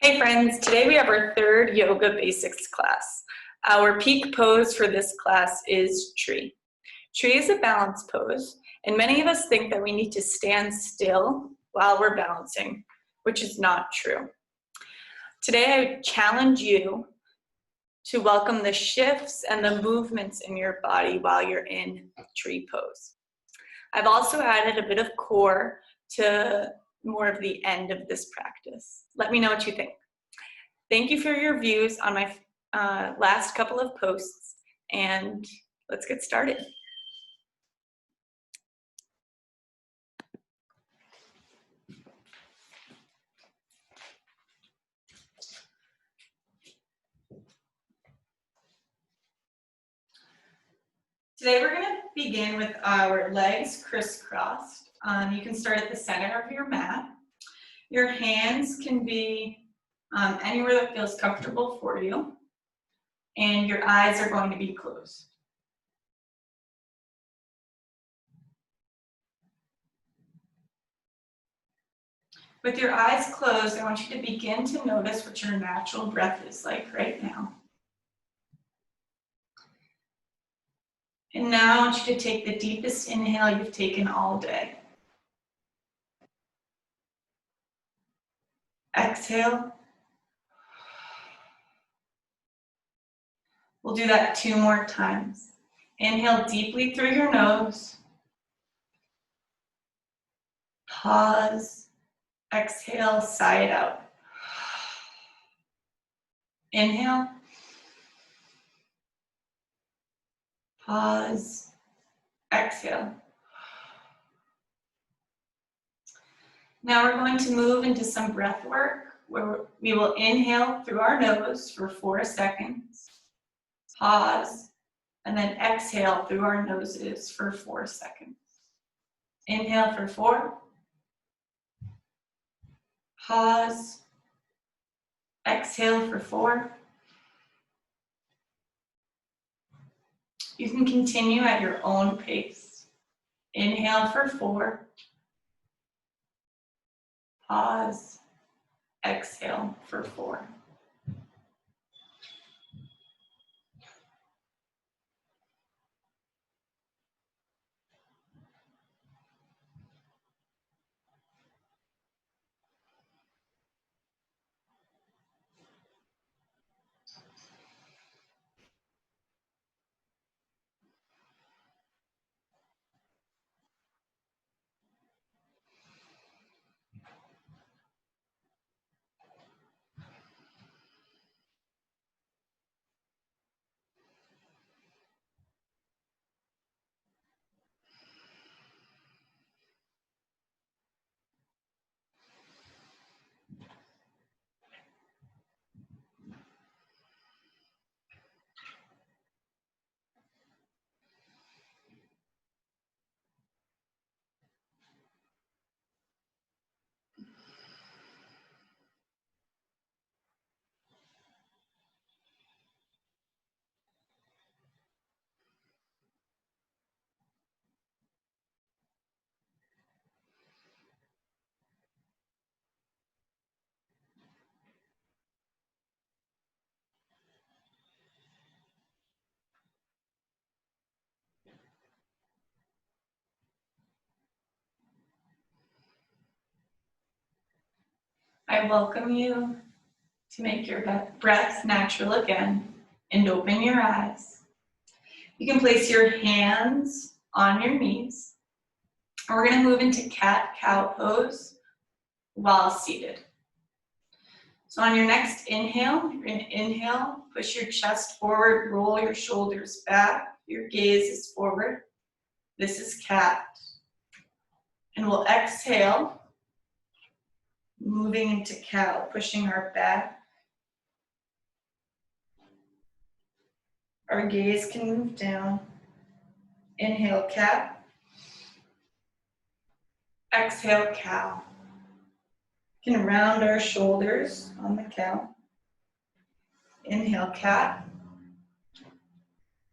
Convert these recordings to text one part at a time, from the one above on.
Hey friends, today we have our third yoga basics class. Our peak pose for this class is tree. Tree is a balance pose, and many of us think that we need to stand still while we're balancing, which is not true. Today I challenge you to welcome the shifts and the movements in your body while you're in tree pose. I've also added a bit of core to more of the end of this practice. Let me know what you think. Thank you for your views on my last couple of posts, and let's get started. Today we're going to begin with our legs crisscrossed. You can start at the center of your mat. Your hands can be anywhere that feels comfortable for you, and your eyes are going to be closed. With your eyes closed, I want you to begin to notice what your natural breath is like right now. And now I want you to take the deepest inhale you've taken all day. Exhale. We'll do that 2 more times. Inhale deeply through your nose. Pause. Exhale, sigh it out. Inhale. Pause. Exhale. Now we're going to move into some breath work where we will inhale through our nose for 4 seconds. Pause. And then exhale through our noses for 4 seconds. Inhale for 4. Pause. Exhale for 4. You can continue at your own pace. Inhale for 4. Pause. Exhale for 4. I welcome you to make your breath natural again and open your eyes. You can place your hands on your knees. And we're going to move into cat-cow pose while seated. So on your next inhale, you're going to inhale, push your chest forward, roll your shoulders back, your gaze is forward. This is cat. And we'll exhale, moving into cow, pushing our back. Our gaze can move down. Inhale, cat. Exhale, cow. We can round our shoulders on the cow. Inhale, cat.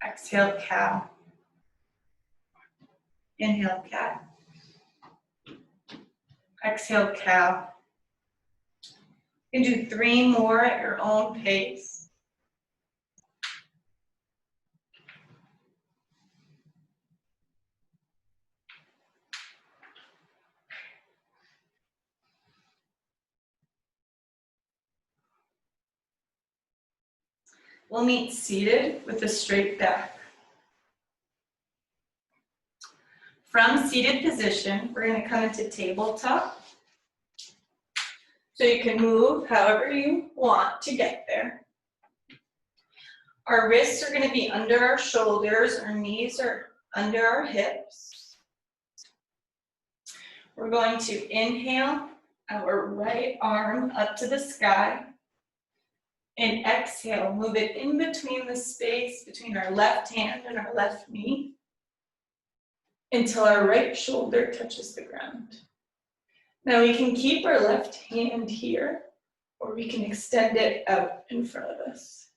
Exhale, cow. Inhale, cat. Exhale, cow. You can do 3 more at your own pace. We'll meet seated with a straight back. From seated position, we're going to come into tabletop. So you can move however you want to get there. Our wrists are going to be under our shoulders, our knees are under our hips. We're going to inhale our right arm up to the sky. And exhale, move it in between the space between our left hand and our left knee until our right shoulder touches the ground. Now we can keep our left hand here, or we can extend it out in front of us.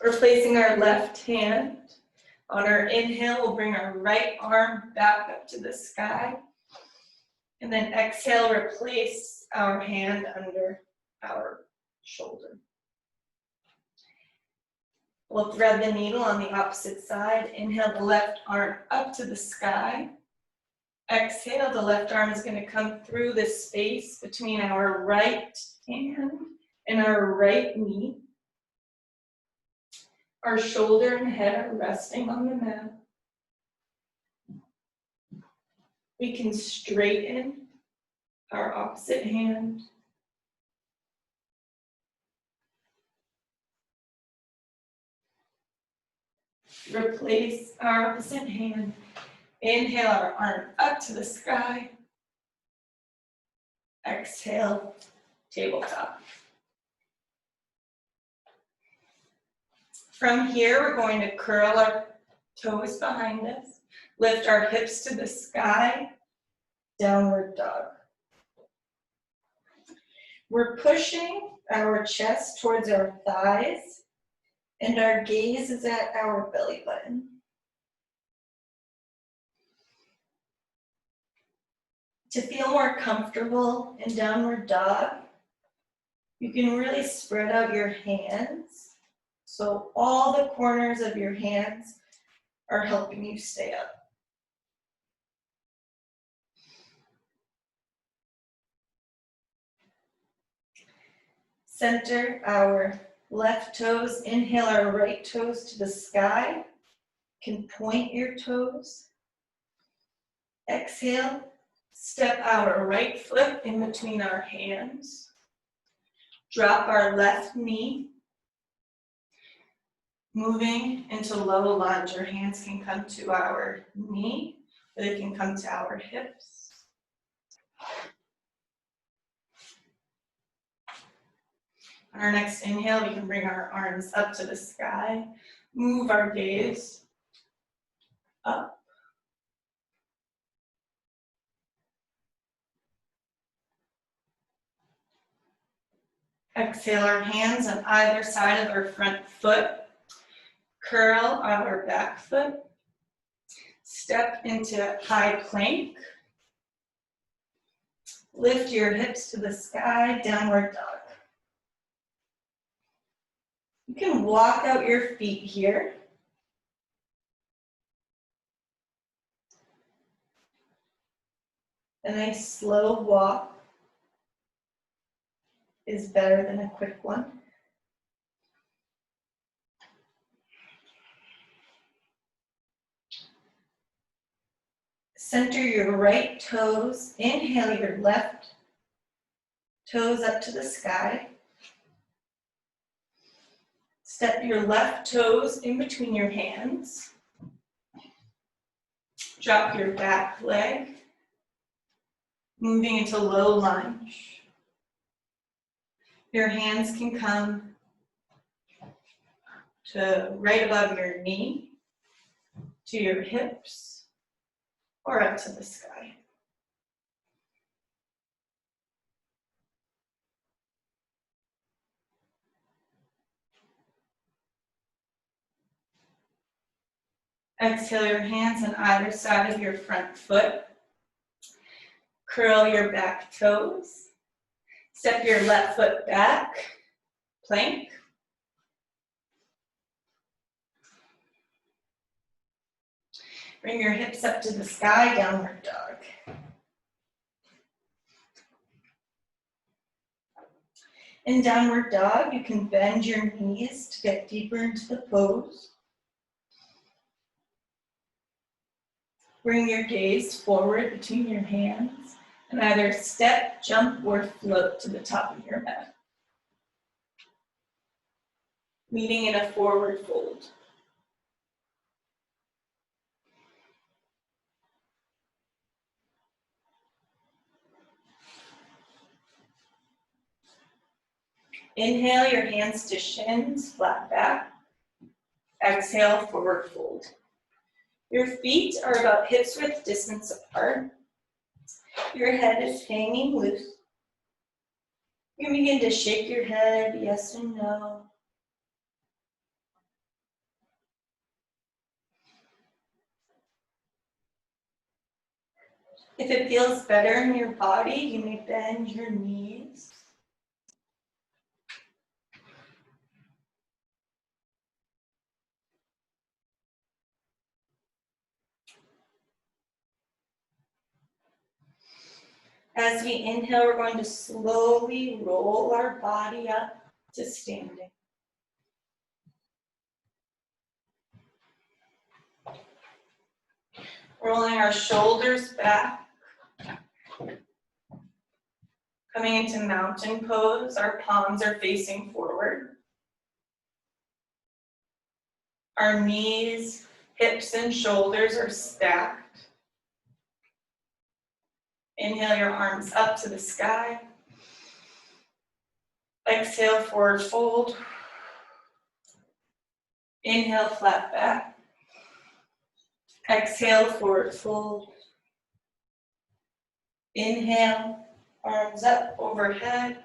We're placing our left hand. On our inhale, we'll bring our right arm back up to the sky. And then exhale, replace our hand under our shoulder. We'll thread the needle on the opposite side. Inhale the left arm up to the sky. Exhale, the left arm is going to come through the space between our right hand and our right knee. Our shoulder and head are resting on the mat. We can straighten our opposite hand. Replace our opposite hand. Inhale our arm up to the sky. Exhale, tabletop. From here, we're going to curl our toes behind us, lift our hips to the sky, downward dog. We're pushing our chest towards our thighs, and our gaze is at our belly button. To feel more comfortable in downward dog, you can really spread out your hands. So all the corners of your hands are helping you stay up. Center our left toes. Inhale our right toes to the sky. You can point your toes. Exhale, step our right foot in between our hands. Drop our left knee. Moving into low lunge, your hands can come to our knee, or they can come to our hips. On our next inhale, we can bring our arms up to the sky, move our gaze up. Exhale our hands on either side of our front foot. Curl our back foot. Step into high plank. Lift your hips to the sky, downward dog. You can walk out your feet here. A nice slow walk is better than a quick one. Center your right toes. Inhale your left toes up to the sky. Step your left toes in between your hands. Drop your back leg, moving into low lunge. Your hands can come to right above your knee, to your hips, or up to the sky. Exhale your hands on either side of your front foot. Curl your back toes. Step your left foot back. Plank. Bring your hips up to the sky, downward dog. In downward dog, you can bend your knees to get deeper into the pose. Bring your gaze forward between your hands and either step, jump, or float to the top of your mat. Meeting in a forward fold. Inhale your hands to shins, flat back. Exhale, forward fold. Your feet are about hips width distance apart. Your head is hanging loose. You can begin to shake your head, yes and no. If it feels better in your body, you may bend your knees. As we inhale, we're going to slowly roll our body up to standing. Rolling our shoulders back. Coming into mountain pose, our palms are facing forward. Our knees, hips, and shoulders are stacked. Inhale your arms up to the sky. Exhale, forward fold. Inhale, flat back. Exhale, forward fold. Inhale, arms up overhead.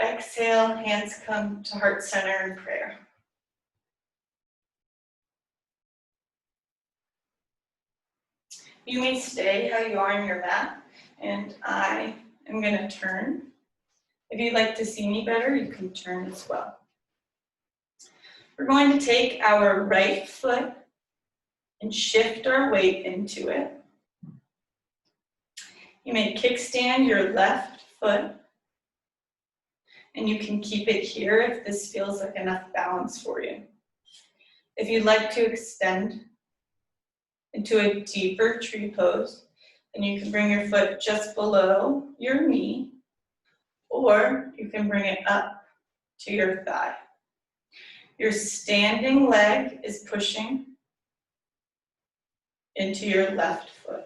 Exhale, hands come to heart center in prayer. You may stay how you are on your mat, and I am going to turn. If you'd like to see me better, you can turn as well. We're going to take our right foot and shift our weight into it. You may kickstand your left foot, and you can keep it here if this feels like enough balance for you. If you'd like to extend into a deeper tree pose, then you can bring your foot just below your knee, or you can bring it up to your thigh. Your standing leg is pushing into your left foot.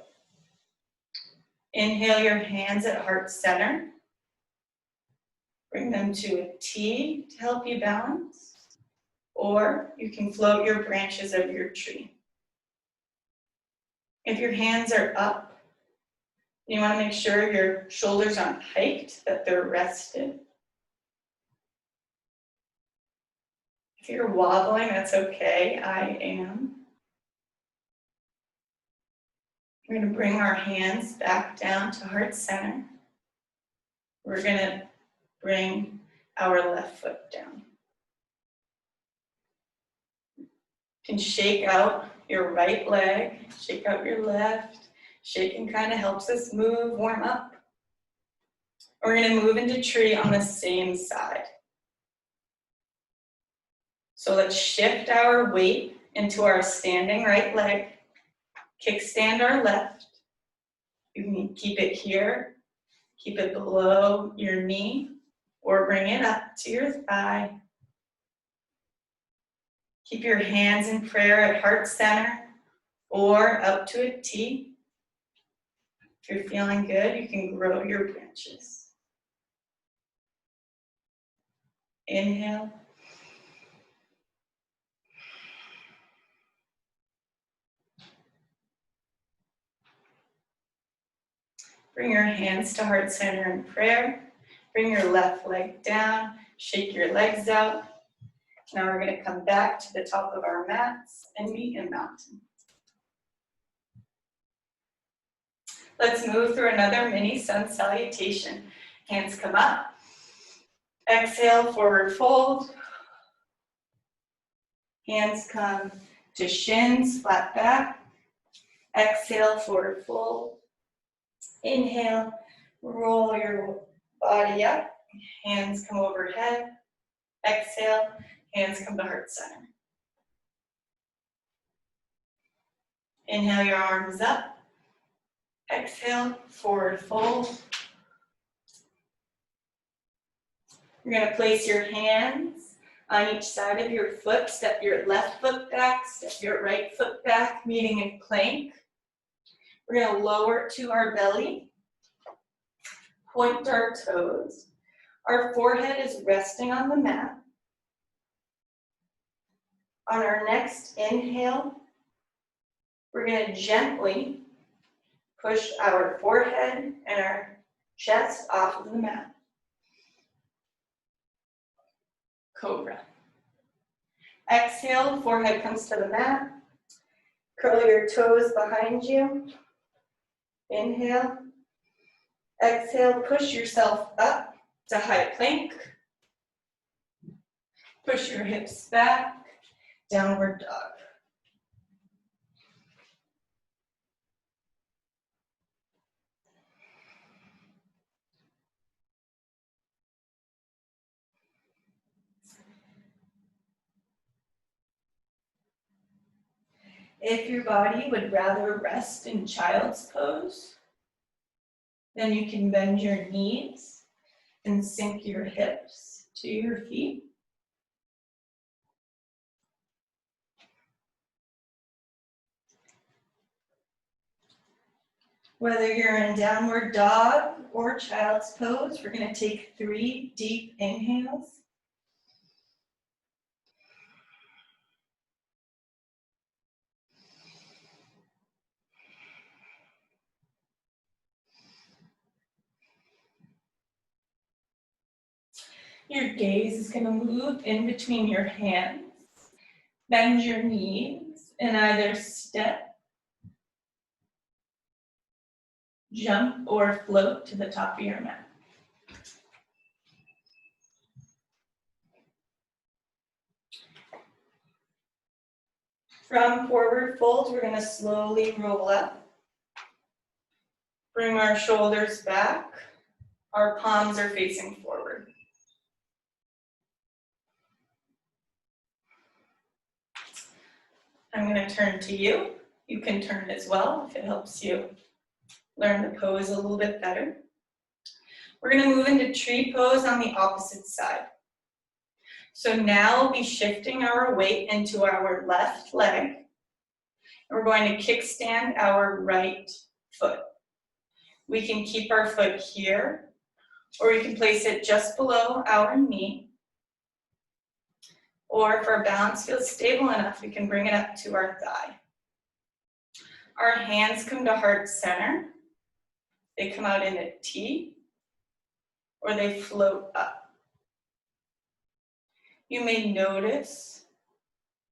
Inhale your hands at heart center. Bring them to a T to help you balance, or you can float your branches of your tree. If your hands are up, you want to make sure your shoulders aren't hiked, that they're rested. If you're wobbling, that's okay, I am. We're going to bring our hands back down to heart center. We're going to bring our left foot down. You can shake out your right leg, shake out your left. Shaking kind of helps us move, warm up. We're going to move into tree on the same side. So let's shift our weight into our standing right leg. Kickstand our left. You can keep it here, keep it below your knee, or bring it up to your thigh. Keep your hands in prayer at heart center or up to a T. If you're feeling good, you can grow your branches. Inhale. Bring your hands to heart center in prayer. Bring your left leg down. Shake your legs out. Now we're going to come back to the top of our mats and meet in mountain. Let's move through another mini sun salutation. Hands come up. Exhale, forward fold. Hands come to shins, flat back. Exhale, forward fold. Inhale, roll your body up. Hands come overhead. Exhale, hands come to heart center. Inhale your arms up. Exhale, forward fold. You're going to place your hands on each side of your foot. Step your left foot back, step your right foot back, meeting in plank. We're going to lower to our belly. Point our toes. Our forehead is resting on the mat. On our next inhale, we're going to gently push our forehead and our chest off of the mat. Cobra. Exhale, forehead comes to the mat. Curl your toes behind you. Inhale. Exhale, push yourself up to high plank. Push your hips back, downward dog. If your body would rather rest in child's pose, then you can bend your knees and sink your hips to your feet. Whether you're in downward dog or child's pose, we're going to take 3 deep inhales. Your gaze is going to move in between your hands. Bend your knees and either step, jump, or float to the top of your mat. From forward fold, we're going to slowly roll up. Bring our shoulders back. Our palms are facing forward. I'm going to turn to you. You can turn as well if it helps you learn the pose a little bit better. We're going to move into tree pose on the opposite side. So now we'll be shifting our weight into our left leg. And we're going to kickstand our right foot. We can keep our foot here, or we can place it just below our knee. Or if our balance feels stable enough, we can bring it up to our thigh. Our hands come to heart center. They come out in a T, or they float up. You may notice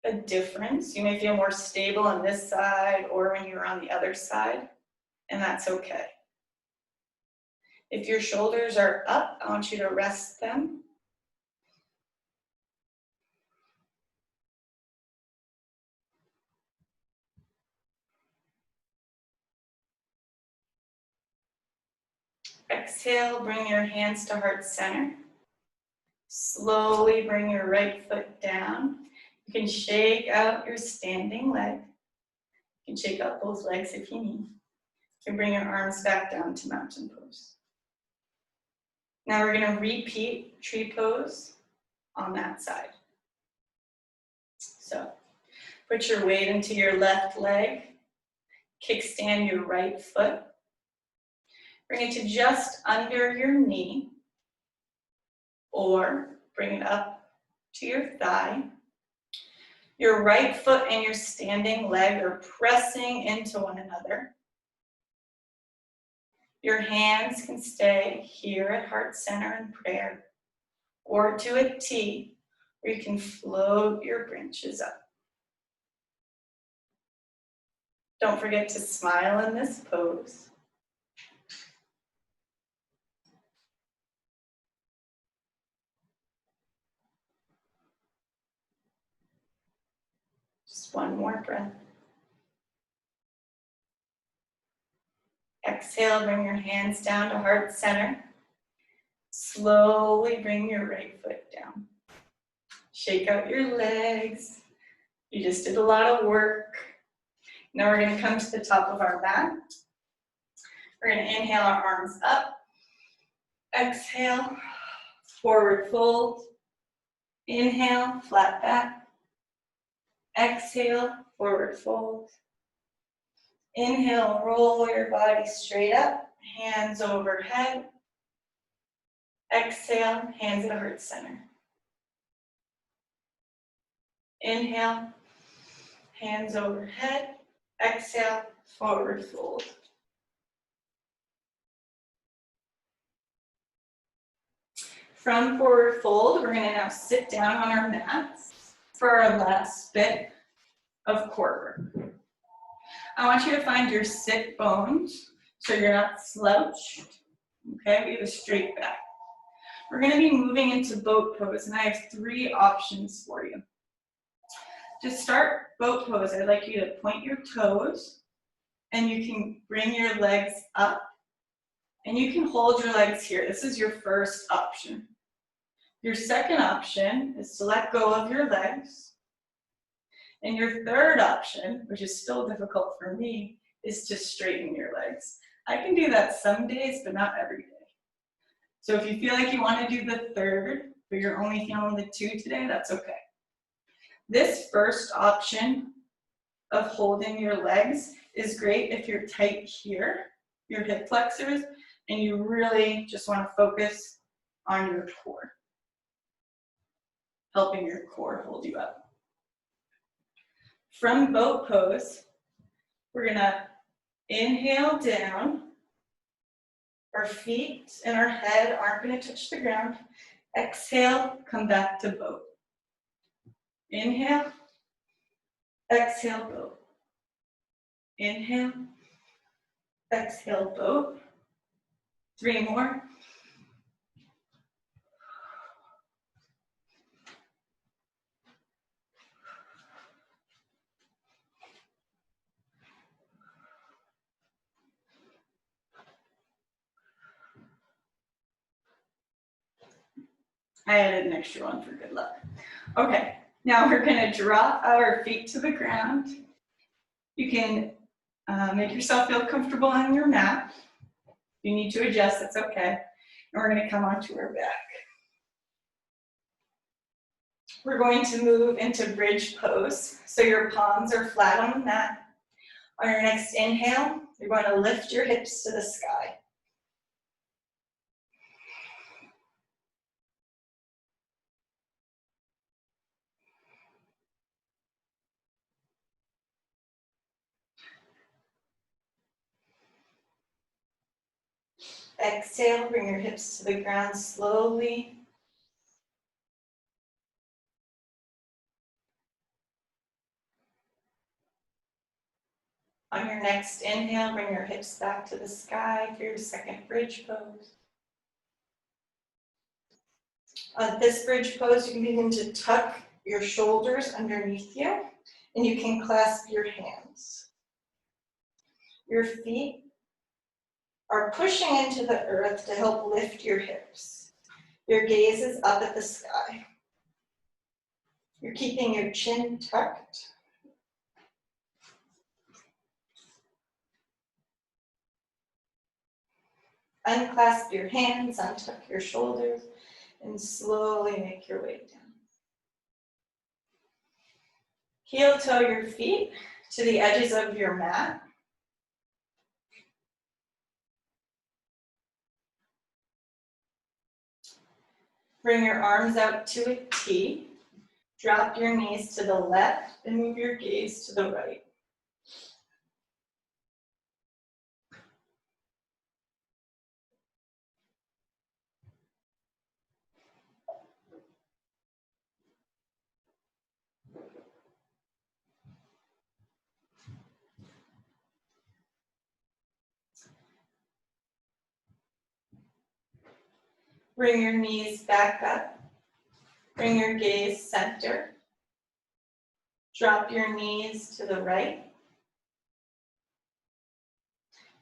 a difference. You may feel more stable on this side or when you're on the other side, and that's okay. If your shoulders are up, I want you to rest them. Exhale, bring your hands to heart center. Slowly bring your right foot down. You can shake out your standing leg. You can shake out both legs if you need. You can bring your arms back down to mountain pose. Now we're going to repeat tree pose on that side. So put your weight into your left leg. Kickstand your right foot. Bring it to just under your knee, or bring it up to your thigh. Your right foot and your standing leg are pressing into one another. Your hands can stay here at heart center in prayer, or to a T, or you can float your branches up. Don't forget to smile in this pose. Just one more breath. Exhale, bring your hands down to heart center. Slowly bring your right foot down. Shake out your legs. You just did a lot of work. Now we're going to come to the top of our mat. We're going to inhale our arms up. Exhale, forward fold. Inhale, flat back. Exhale, forward fold. Inhale, roll your body straight up, hands overhead. Exhale, hands at heart center. Inhale, hands overhead. Exhale, forward fold. From forward fold, we're going to now sit down on our mats for our last bit of core work. I want you to find your sit bones so you're not slouched. Okay, we have a straight back. We're going to be moving into boat pose, and I have 3 options for you. To start boat pose, I'd like you to point your toes, and you can bring your legs up, and you can hold your legs here. This is your first option. Your second option is to let go of your legs. And your third option, which is still difficult for me, is to straighten your legs. I can do that some days, but not every day. So if you feel like you want to do the third, but you're only feeling the 2 today, that's okay. This first option of holding your legs is great if you're tight here, your hip flexors, and you really just want to focus on your core, helping your core hold you up. From boat pose, we're going to inhale down. Our feet and our head aren't going to touch the ground. Exhale, come back to boat. Inhale, exhale, boat. Inhale, exhale, boat. 3 more. I added an extra one for good luck. Okay, now we're going to drop our feet to the ground. You can make yourself feel comfortable on your mat. If you need to adjust, that's okay. And we're going to come onto our back. We're going to move into bridge pose. So your palms are flat on the mat. On your next inhale, you're going to lift your hips to the sky. Exhale, bring your hips to the ground slowly. On your next inhale, bring your hips back to the sky for your second bridge pose. On this bridge pose, you can begin to tuck your shoulders underneath you, and you can clasp your hands. Your feet are pushing into the earth to help lift your hips. Your gaze is up at the sky. You're keeping your chin tucked. Unclasp your hands, untuck your shoulders, and slowly make your way down. Heel toe your feet to the edges of your mat. Bring your arms out to a T. Drop your knees to the left and move your gaze to the right. Bring your knees back up. Bring your gaze center. Drop your knees to the right.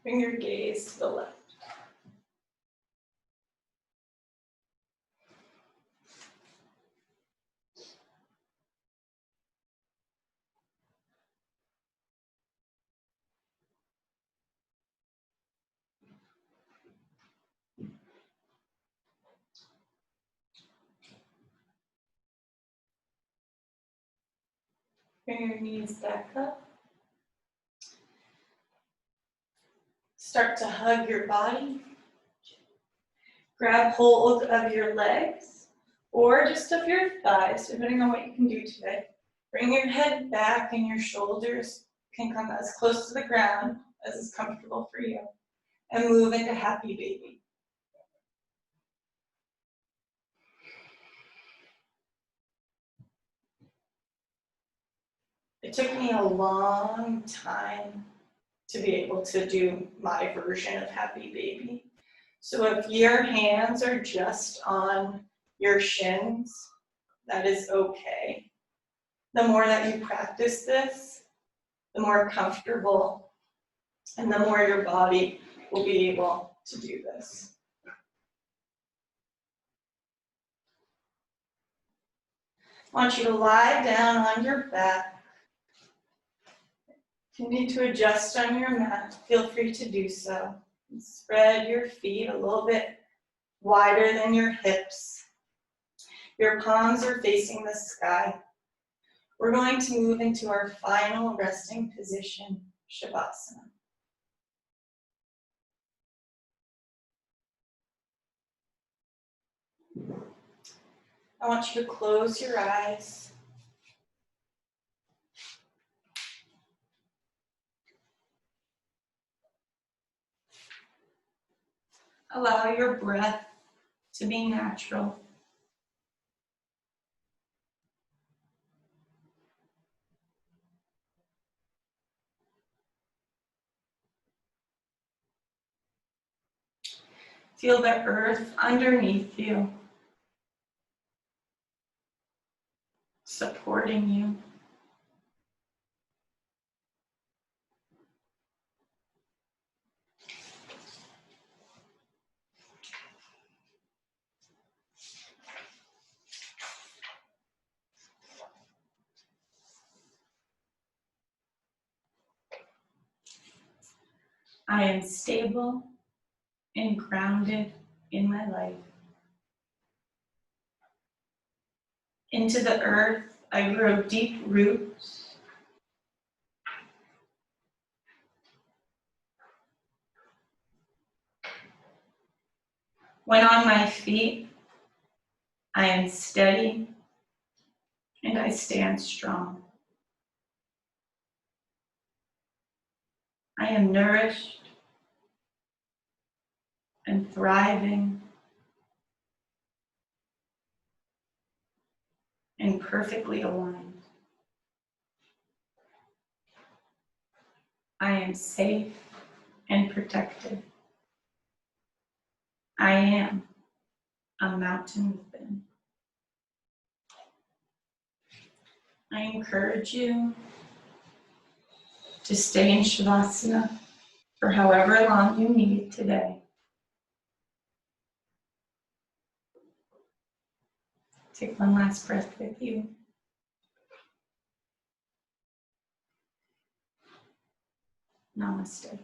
Bring your gaze to the left. Bring your knees back up. Start to hug your body. Grab hold of your legs or just of your thighs, depending on what you can do today. Bring your head back and your shoulders can come as close to the ground as is comfortable for you. And move into happy baby. It took me a long time to be able to do my version of happy baby. So if your hands are just on your shins, that is okay. The more that you practice this, the more comfortable and the more your body will be able to do this. I want you to lie down on your back. If you need to adjust on your mat, feel free to do so. And spread your feet a little bit wider than your hips. Your palms are facing the sky. We're going to move into our final resting position, Shavasana. I want you to close your eyes. Allow your breath to be natural. Feel the earth underneath you, supporting you. I am stable and grounded in my life. Into the earth, I grow deep roots. When on my feet, I am steady and I stand strong. I am nourished and thriving and perfectly aligned. I am safe and protected. I am a mountain within. I encourage you to stay in Shavasana for however long you need today. Take one last breath with you. Namaste.